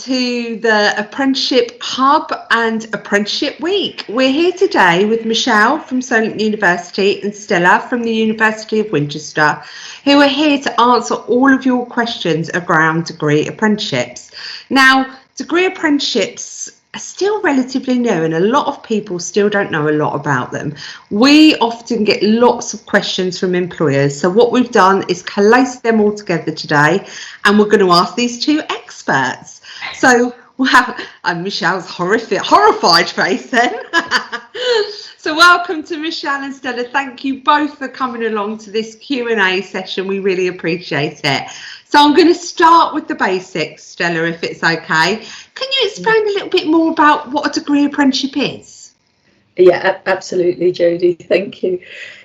to the Apprenticeship Hub and Apprenticeship Week. We're here today with Michele from Solent University and Stella from the University of Winchester, who are here to answer all of your questions around degree apprenticeships. Now, degree apprenticeships are still relatively new and a lot of people still don't know a lot about them. We often get lots of questions from employers, so what we've done is collate them all together today and we're going to ask these two experts. So wow, and Michelle's horrified face then. So welcome to Michele and Stella. Thank you both for coming along to this Q&A session. We really appreciate it. So I'm going to start with the basics, Stella, if it's okay. Can you explain a little bit more about what a degree apprenticeship is? Yeah, absolutely, Jodie. Thank you.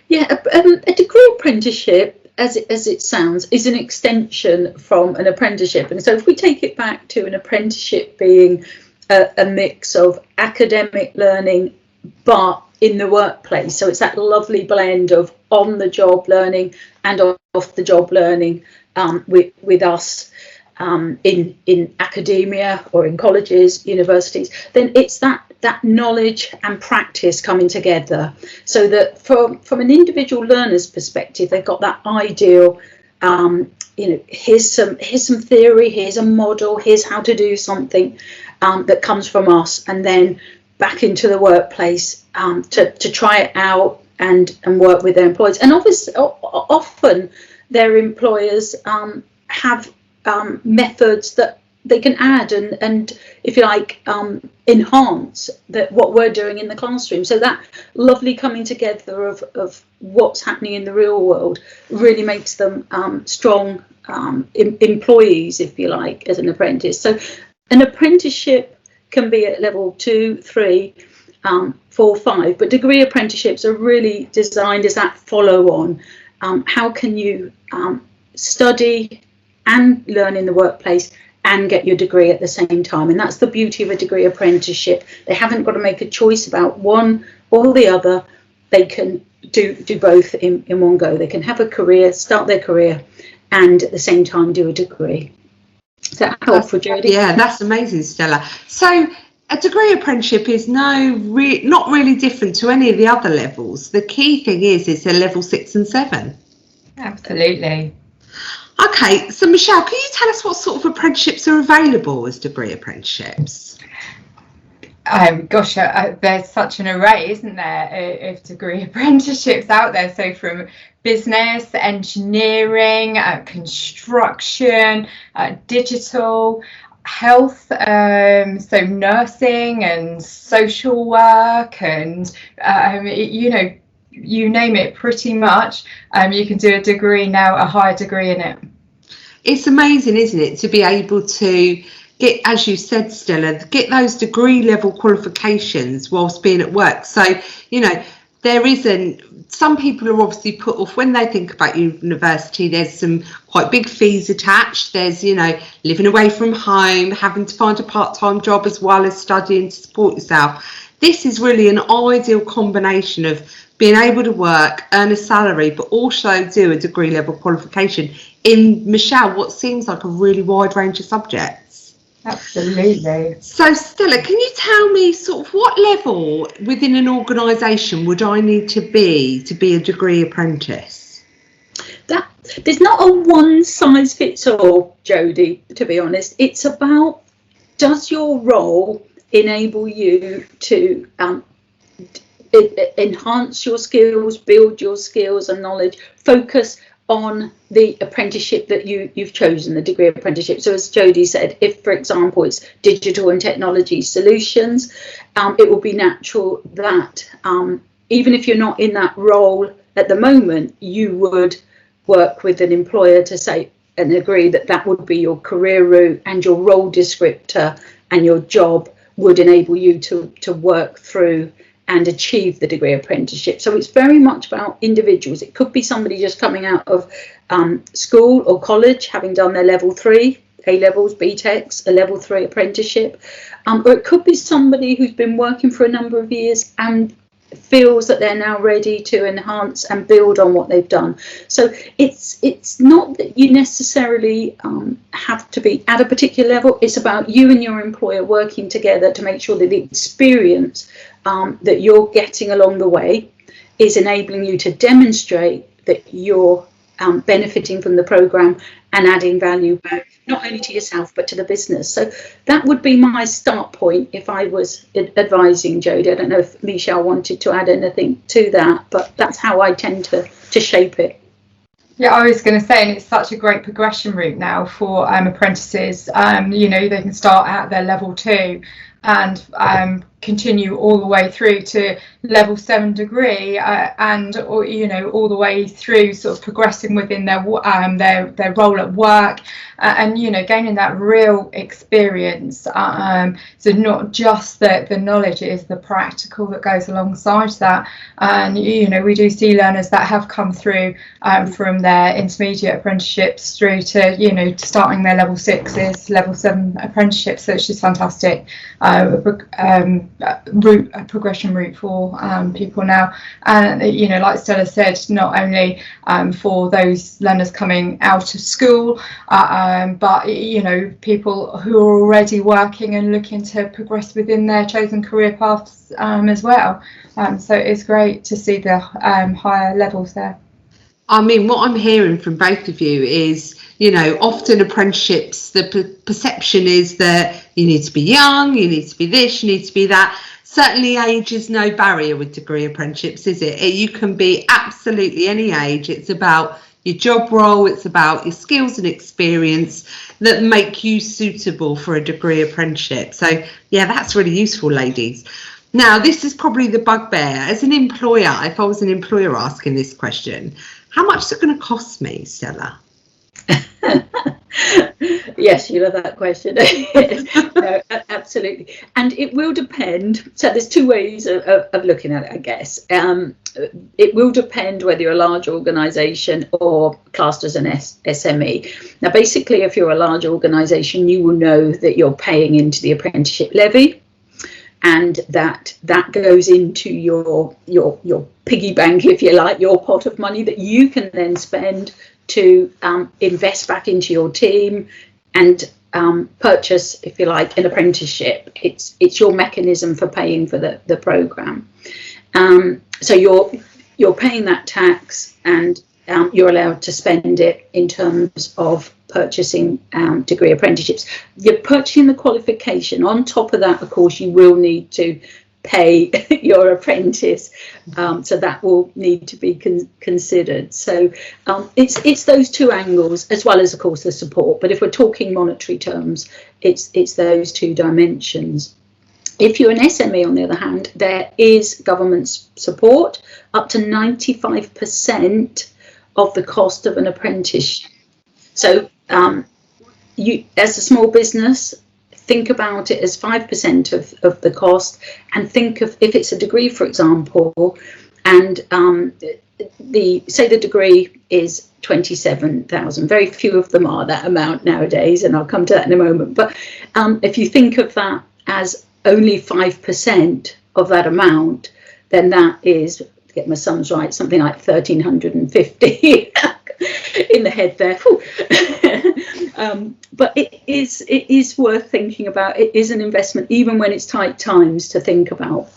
Yeah, a degree apprenticeship, as it sounds, is an extension from an apprenticeship. And so if we take it back to an apprenticeship being a mix of academic learning, but in the workplace. So it's that lovely blend of on-the-job learning and off-the-job learning with us in academia or in colleges, universities. Then it's that knowledge and practice coming together, so that from an individual learner's perspective, they've got that ideal, here's some theory, here's a model, here's how to do something that comes from us, and then back into the workplace to try it out and work with their employers. And obviously, often their employers have methods that they can add and if you like, enhance what we're doing in the classroom. So that lovely coming together of what's happening in the real world really makes them strong employees, if you like, as an apprentice. So an apprenticeship can be at level 2, 3, 4, 5, but degree apprenticeships are really designed as that follow on. How can you study and learn in the workplace and get your degree at the same time? And that's the beauty of a degree apprenticeship. They haven't got to make a choice about one or the other. They can do both in one go. They can have a career, start their career, and at the same time do a degree. Is that helpful, Jodie? Yeah, that's amazing, Stella. So a degree apprenticeship is not really different to any of the other levels. The key thing is it's a level 6 and 7. Absolutely. Okay, so Michele, can you tell us what sort of apprenticeships are available as degree apprenticeships? Gosh, there's such an array, isn't there, of degree apprenticeships out there. So from business, engineering, construction, digital, health, so nursing and social work, and you name it pretty much. You can do a degree now, a higher degree in it. It's amazing, isn't it, to be able to get, as you said, Stella, get those degree level qualifications whilst being at work. So, there isn't, some people are obviously put off when they think about university. There's some quite big fees attached. There's, living away from home, having to find a part-time job as well as studying to support yourself. This is really an ideal combination of being able to work, earn a salary, but also do a degree level qualification in, Michele, what seems like a really wide range of subjects. Absolutely. So Stella, can you tell me sort of what level within an organisation would I need to be a degree apprentice? There's not a one size fits all, Jodie, to be honest. It's about, does your role enable you to enhance your skills, build your skills and knowledge, focus on the apprenticeship that you've chosen, the degree apprenticeship. So as Jodie said, if, for example, it's digital and technology solutions, it will be natural that even if you're not in that role at the moment, you would work with an employer to say and agree that that would be your career route, and your role descriptor and your job would enable you to work through and achieve the degree apprenticeship. So it's very much about individuals. It could be somebody just coming out of school or college, having done their level 3, A-levels, BTECs, a level 3 apprenticeship, or it could be somebody who's been working for a number of years and feels that they're now ready to enhance and build on what they've done. So it's not that you necessarily have to be at a particular level. It's about you and your employer working together to make sure that the experience that you're getting along the way is enabling you to demonstrate that you're benefiting from the programme and adding value back, not only to yourself but to the business. So that would be my start point if I was advising Jodie. I don't know if Michele wanted to add anything to that, but that's how I tend to shape it. Yeah, I was going to say, and it's such a great progression route now for apprentices. You know, they can start at their level 2 and continue all the way through to level 7 degree, and or you know, all the way through, sort of progressing within their role at work, and you know, gaining that real experience. So not just the knowledge, it is the practical that goes alongside that. And you know, we do see learners that have come through from their intermediate apprenticeships through to, you know, starting their level 6s, level 7 apprenticeships. So it's just fantastic progression route for people now. And you know, like Stella said, not only for those learners coming out of school, but you know, people who are already working and looking to progress within their chosen career paths as well. So it's great to see the higher levels there. I mean, what I'm hearing from both of you is, you know, often apprenticeships, the perception is that you need to be young, you need to be this, you need to be that. Certainly age is no barrier with degree apprenticeships, is it? You can be absolutely any age. It's about your job role, it's about your skills and experience that make you suitable for a degree apprenticeship. So yeah, that's really useful, ladies. Now, this is probably the bugbear. As an employer, if I was an employer asking this question, how much is it going to cost me, Stella? Yes, you love that question. No, absolutely. And it will depend. So there's two ways of looking at it, I guess. It will depend whether you're a large organisation or classed as an SME. Now, basically, if you're a large organisation, you will know that you're paying into the apprenticeship levy, and that goes into your piggy bank, if you like, your pot of money that you can then spend to invest back into your team and purchase, if you like, an apprenticeship. It's your mechanism for paying for the programme. So you're paying that tax, and you're allowed to spend it in terms of purchasing degree apprenticeships. You're purchasing the qualification. On top of that, of course, you will need to pay your apprentice, so that will need to be considered. So it's those two angles, as well as, of course, the support. But if we're talking monetary terms, it's those two dimensions. If you're an SME, on the other hand, there is government support up to 95% of the cost of an apprenticeship. So you, as a small business, think about it as 5% of the cost, and think of, if it's a degree, for example, and say the degree is 27,000. Very few of them are that amount nowadays, and I'll come to that in a moment. But if you think of that as only 5% of that amount, then that is, to get my sums right, something like 1,350 in the head there. But it is worth thinking about. It is an investment, even when it's tight times, to think about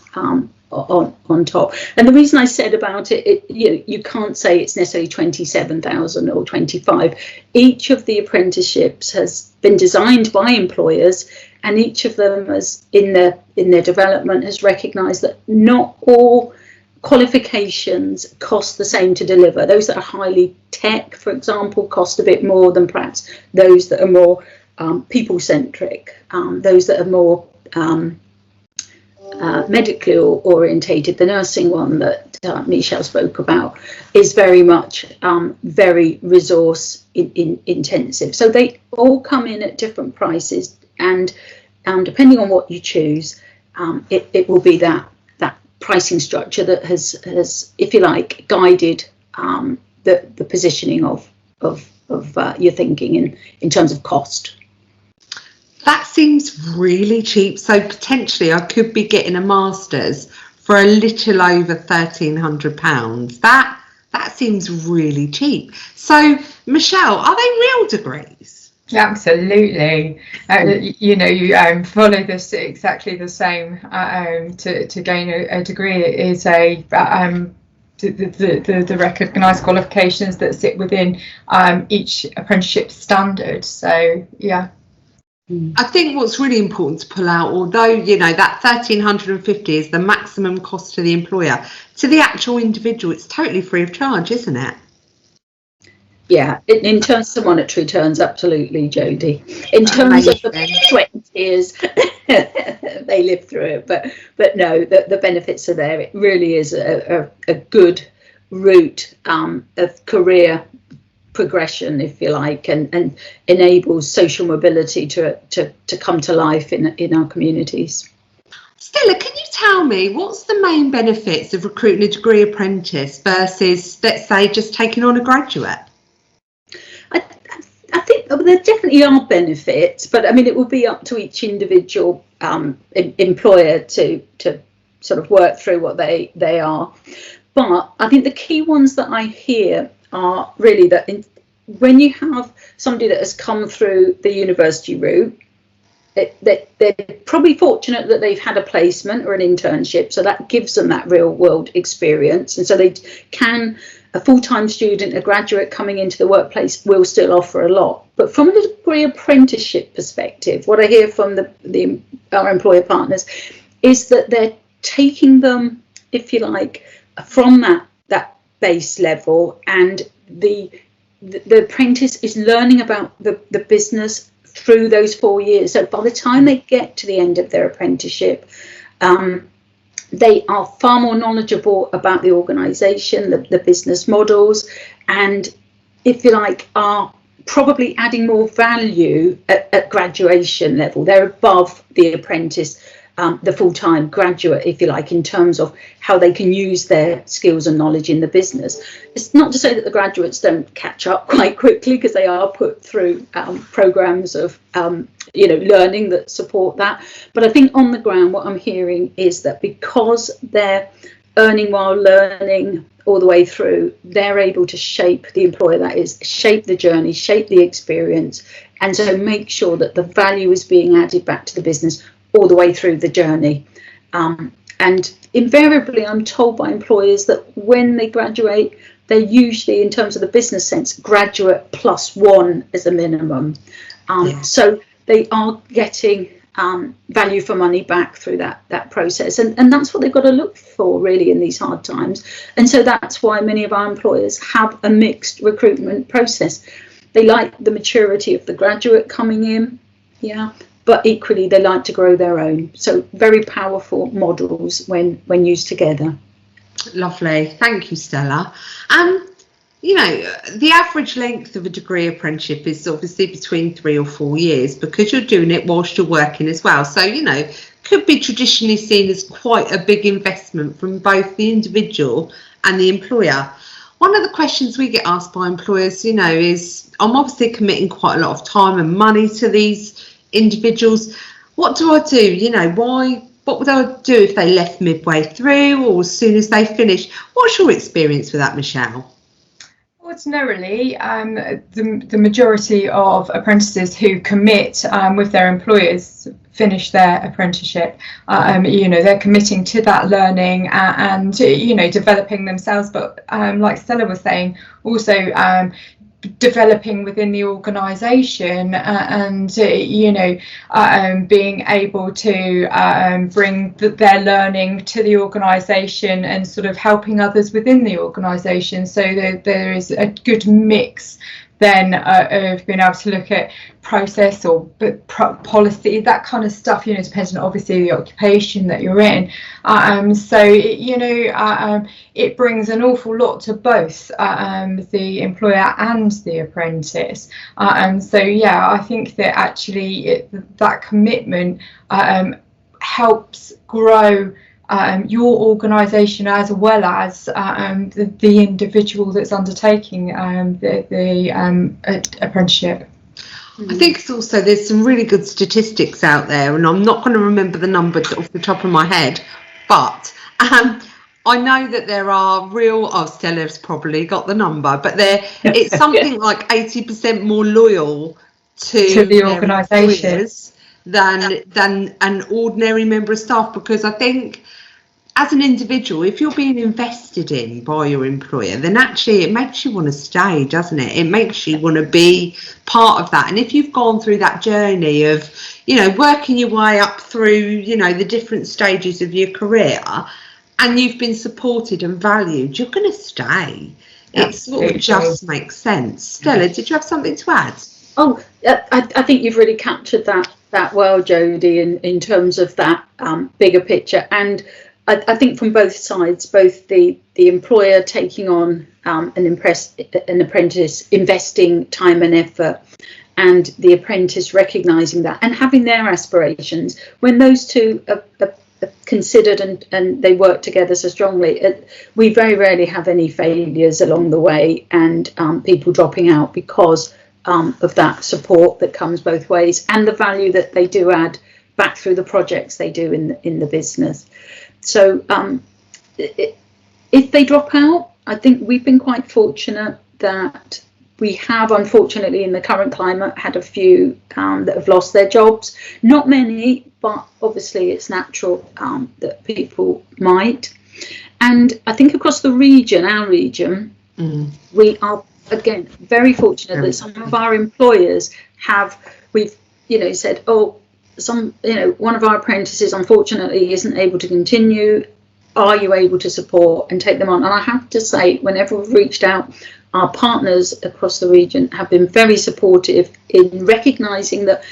on top. And the reason I said about it, you can't say it's necessarily 27,000 or 25. Each of the apprenticeships has been designed by employers, and each of them has, in their development, has recognised that not all qualifications cost the same to deliver. Those that are highly tech, for example, cost a bit more than perhaps those that are more people-centric, those that are more medically orientated. The nursing one that Michele spoke about is very much very resource intensive. So they all come in at different prices, and depending on what you choose, it will be that pricing structure that has, if you like, guided the positioning of your thinking in terms of cost. That seems really cheap. So potentially I could be getting a master's for a little over £1,300. That seems really cheap. So, Michele, are they real degrees? Yeah, absolutely. You know, you follow this exactly the same. To gain a degree is the recognised qualifications that sit within each apprenticeship standard. So, yeah. I think what's really important to pull out, although, you know, that £1,350 is the maximum cost to the employer, to the actual individual, it's totally free of charge, isn't it? Yeah, in terms of monetary terms, absolutely, Jodie. In terms of the sweat and tears, they live through it. But no, the benefits are there. It really is a good route of career progression, if you like, and enables social mobility to come to life in our communities. Stella, can you tell me what's the main benefits of recruiting a degree apprentice versus, let's say, just taking on a graduate? I think there definitely are benefits, but I mean it will be up to each individual employer to sort of work through what they are. But I think the key ones that I hear are really that when you have somebody that has come through the university route, they're probably fortunate that they've had a placement or an internship, so that gives them that real world experience, and so they can. A full-time student, a graduate coming into the workplace will still offer a lot. But from a degree apprenticeship perspective, what I hear from our employer partners is that they're taking them, if you like, from that base level, and the apprentice is learning about the business through those 4 years. So by the time they get to the end of their apprenticeship, they are far more knowledgeable about the organisation, the business models, and, if you like, are probably adding more value at graduation level. They're above the apprentice, the full-time graduate, if you like, in terms of how they can use their skills and knowledge in the business. It's not to say that the graduates don't catch up quite quickly, because they are put through programmes of learning that support that. But I think on the ground, what I'm hearing is that because they're earning while learning all the way through, they're able to shape the employer, that is, shape the journey, shape the experience, and so make sure that the value is being added back to the business all the way through the journey. And invariably, I'm told by employers that when they graduate, they're usually, in terms of the business sense, graduate +1 as a minimum. So they are getting value for money back through that process, and that's what they've got to look for really in these hard times. And so that's why many of our employers have a mixed recruitment process. They like the maturity of the graduate coming in, but equally they like to grow their own. So very powerful models when used together. Lovely, thank you, Stella. You know, the average length of a degree apprenticeship is obviously between 3 or 4 years, because you're doing it whilst you're working as well. So, you know, could be traditionally seen as quite a big investment from both the individual and the employer. One of the questions we get asked by employers, you know, is, I'm obviously committing quite a lot of time and money to these individuals. What do I do? You know, what would I do if they left midway through or as soon as they finish? What's your experience with that, Michele? Ordinarily, the majority of apprentices who commit with their employers finish their apprenticeship. You know, they're committing to that learning and you know, developing themselves, but like Stella was saying, also developing within the organisation and you know, being able to bring their learning to the organisation and sort of helping others within the organisation. So there is a good mix then of being able to look at process or policy, that kind of stuff, you know, depending on obviously the occupation that you're in. So, you know, it brings an awful lot to both the employer and the apprentice. And so, yeah, I think that actually that commitment helps grow your organisation as well as the individual that's undertaking the apprenticeship. I think it's also, there's some really good statistics out there, and I'm not going to remember the number off the top of my head, But I know that there are real, Stella's probably got the number, but it's something like 80% more loyal to the their organisation employers than an ordinary member of staff, because I think as an individual, if you're being invested in by your employer, then actually it makes you want to stay, doesn't it? It makes you want to be part of that. And if you've gone through that journey of, working your way up through, the different stages of your career, and you've been supported and valued, you're going to stay. It sort of just makes sense. Stella, did you have something to add? Oh, I think you've really captured that well, Jodie, in terms of that bigger picture. And I think from both sides, both the employer taking on an apprentice, investing time and effort, and the apprentice recognising that and having their aspirations, when those two are considered and they work together so strongly, we very rarely have any failures along the way and people dropping out because of that support that comes both ways and the value that they do add back through the projects they do in the business. So if they drop out, I think we've been quite fortunate that we have, unfortunately, in the current climate, had a few that have lost their jobs. Not many, but obviously it's natural that people might. And I think across the region, our region, we are, again, very fortunate that some of our employers we've said, one of our apprentices unfortunately isn't able to continue. Are you able to support and take them on? And I have to say, whenever we've reached out, our partners across the region have been very supportive in recognising that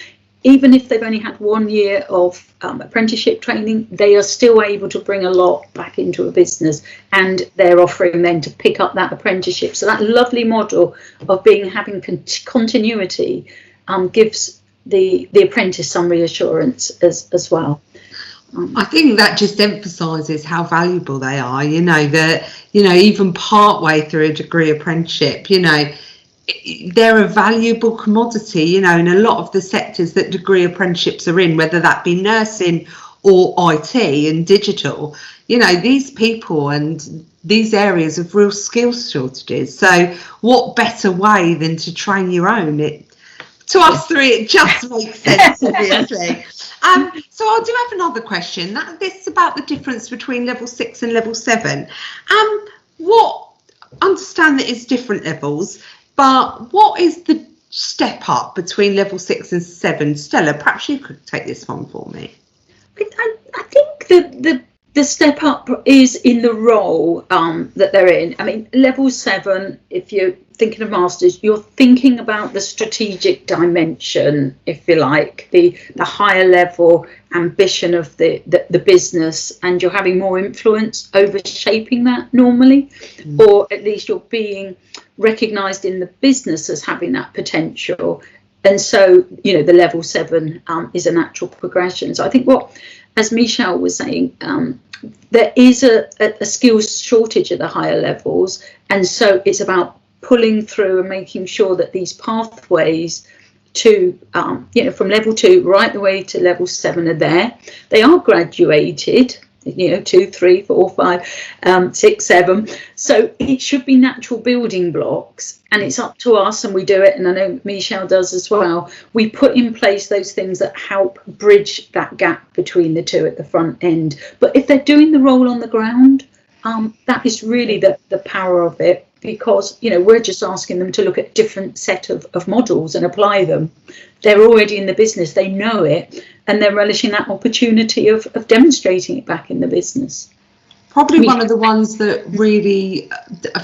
even if they've only had 1 year of apprenticeship training, they are still able to bring a lot back into a business, and they're offering then to pick up that apprenticeship. So that lovely model of having continuity gives the apprentice some reassurance as well. I think that just emphasises how valuable they are, that, even part way through a degree apprenticeship, they're a valuable commodity, in a lot of the sectors that degree apprenticeships are in, whether that be nursing or IT and digital, these people and these areas have real skills shortages. So what better way than to train your own? To us three, it just makes sense, obviously. So I do have another question. This is about the difference between level 6 and level 7. Understand that it's different levels, but what is the step up between level 6 and 7? Stella, perhaps you could take this one for me. I think that the step up is in the role that they're in. I mean, level 7, if you're thinking of masters, you're thinking about the strategic dimension, if you like, the higher level ambition of the business, and you're having more influence over shaping that normally, or at least you're being recognised in the business as having that potential. And so, the level 7 is a natural progression. So I think as Michele was saying, there is a skills shortage at the higher levels, and so it's about pulling through and making sure that these pathways to from level 2 right the way to level 7 are there. They are graduated, 2, 3, 4, 5, 6, 7. So it should be natural building blocks, and it's up to us, and we do it, and I know Michele does as well. We put in place those things that help bridge that gap between the two at the front end. But if they're doing the role on the ground, that is really the power of it, because we're just asking them to look at a different set of models and apply them. They're already in the business, they know it, and they're relishing that opportunity of demonstrating it back in the business. Probably one of the ones that really,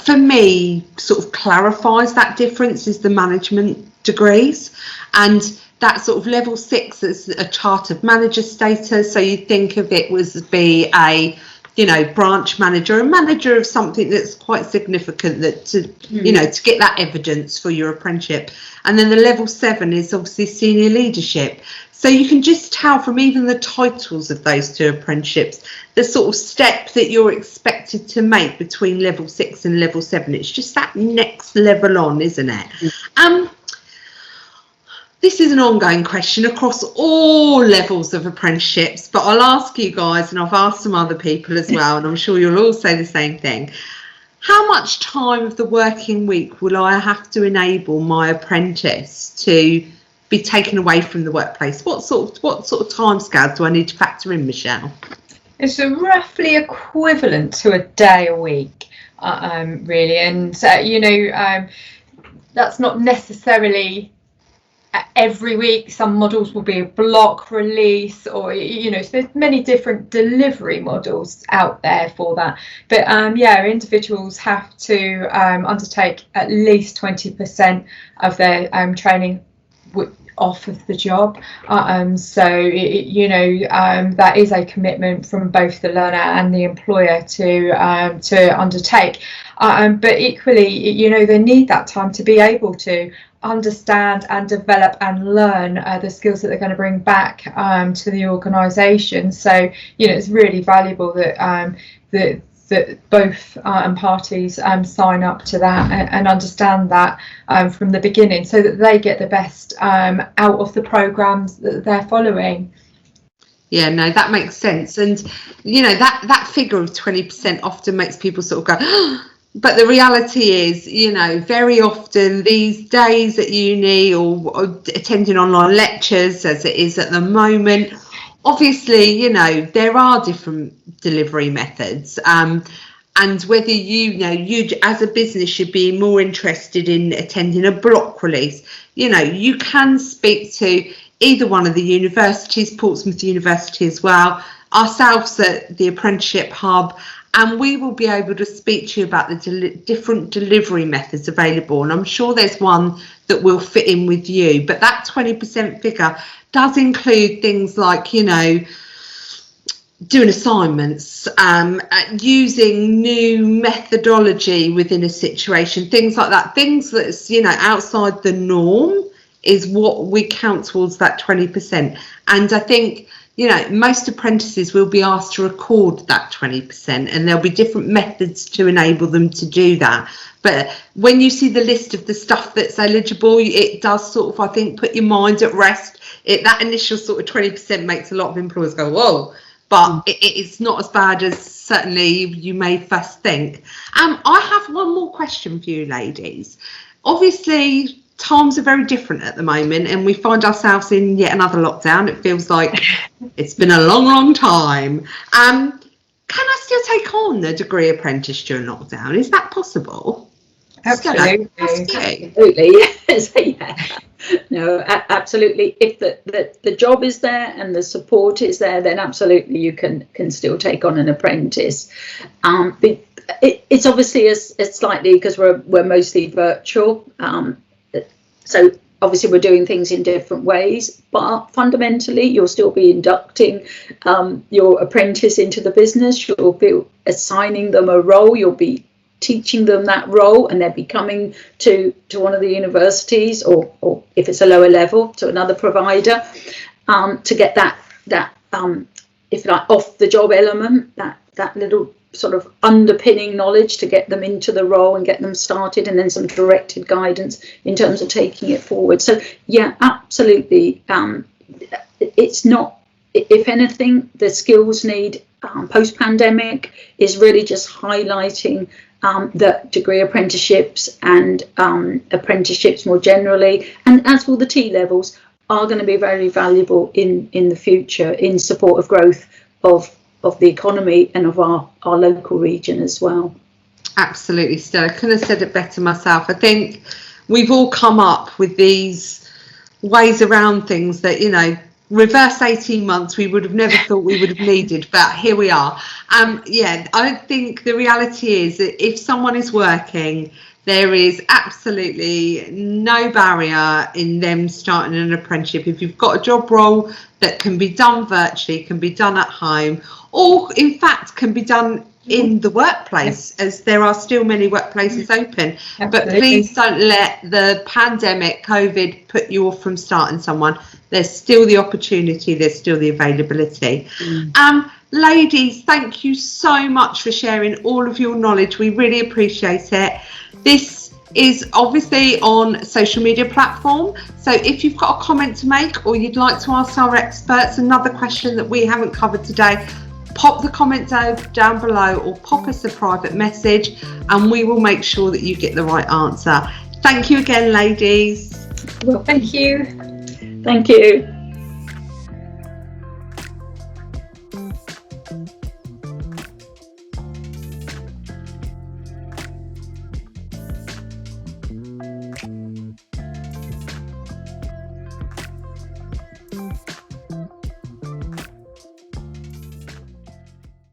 for me, sort of clarifies that difference is the management degrees, and that sort of level 6 is a chartered manager status. So you think of it as be a branch manager, a manager of something that's quite significant, that to get that evidence for your apprenticeship. And then the level 7 is obviously senior leadership. So you can just tell from even the titles of those two apprenticeships, the sort of step that you're expected to make between level 6 and level 7. It's just that next level on, isn't it? this is an ongoing question across all levels of apprenticeships, but I'll ask you guys, and I've asked some other people as well, and I'm sure you'll all say the same thing. How much time of the working week will I have to enable my apprentice to be taken away from the workplace? What sort of timescales do I need to factor in, Michele? It's roughly equivalent to a day a week, really, and that's not necessarily every week. Some models will be a block release, or so there's many different delivery models out there for that. But individuals have to undertake at least 20% of their training off of the job, that is a commitment from both the learner and the employer to undertake, but equally they need that time to be able to understand and develop and learn the skills that they're going to bring back to the organisation. So it's really valuable that both parties sign up to that and understand that from the beginning, so that they get the best out of the programmes that they're following. Yeah, no, that makes sense. And that figure of 20% often makes people sort of go, but the reality is, very often these days at uni or attending online lectures, as it is at the moment, obviously, there are different delivery methods, and whether you as a business should be more interested in attending a block release, you can speak to either one of the universities, Portsmouth University as well, ourselves at the Apprenticeship Hub, and we will be able to speak to you about the different delivery methods available. And I'm sure there's one that will fit in with you. But that 20% figure does include things like, doing assignments, using new methodology within a situation, things like that. Things that's, outside the norm is what we count towards that 20%. And I think, most apprentices will be asked to record that 20%, and there'll be different methods to enable them to do that. But when you see the list of the stuff that's eligible, it does sort of, I think, put your mind at rest. That initial sort of 20% makes a lot of employers go, whoa, but it's not as bad as certainly you may first think. I have one more question for you, ladies. Obviously, times are very different at the moment, and we find ourselves in yet another lockdown. It feels like it's been a long, long time. Can I still take on the degree apprentice during lockdown? Is that possible? Absolutely. Absolutely, yes. Yeah. No, absolutely. If the job is there and the support is there, then absolutely you can still take on an apprentice. It's obviously as slightly, because we're mostly virtual. So obviously we're doing things in different ways, but fundamentally you'll still be inducting your apprentice into the business. You'll be assigning them a role. You'll be teaching them that role, and they'll be coming to one of the universities, or if it's a lower level, to another provider, to get that if you like, off the job element, that little sort of underpinning knowledge to get them into the role and get them started, and then some directed guidance in terms of taking it forward. So yeah, absolutely. It's not, if anything, the skills need post-pandemic is really just highlighting that degree apprenticeships and apprenticeships more generally, and as will the T levels, are going to be very valuable in the future in support of growth of the economy and of our local region as well. Absolutely, Stella. I couldn't have said it better myself. I think we've all come up with these ways around things that, reverse 18 months, we would have never thought we would have needed, but here we are. I think the reality is that if someone is working, there is absolutely no barrier in them starting an apprenticeship. If you've got a job role that can be done virtually, can be done at home, or in fact can be done in the workplace, as there are still many workplaces open. Absolutely. But please don't let the pandemic, COVID, put you off from starting someone. There's still the opportunity, there's still the availability. Ladies, thank you so much for sharing all of your knowledge. We really appreciate it. This is obviously on social media platform. So if you've got a comment to make or you'd like to ask our experts another question that we haven't covered today, pop the comments down below or pop us a private message and we will make sure that you get the right answer. Thank you again, ladies. Well, Thank you. thank you.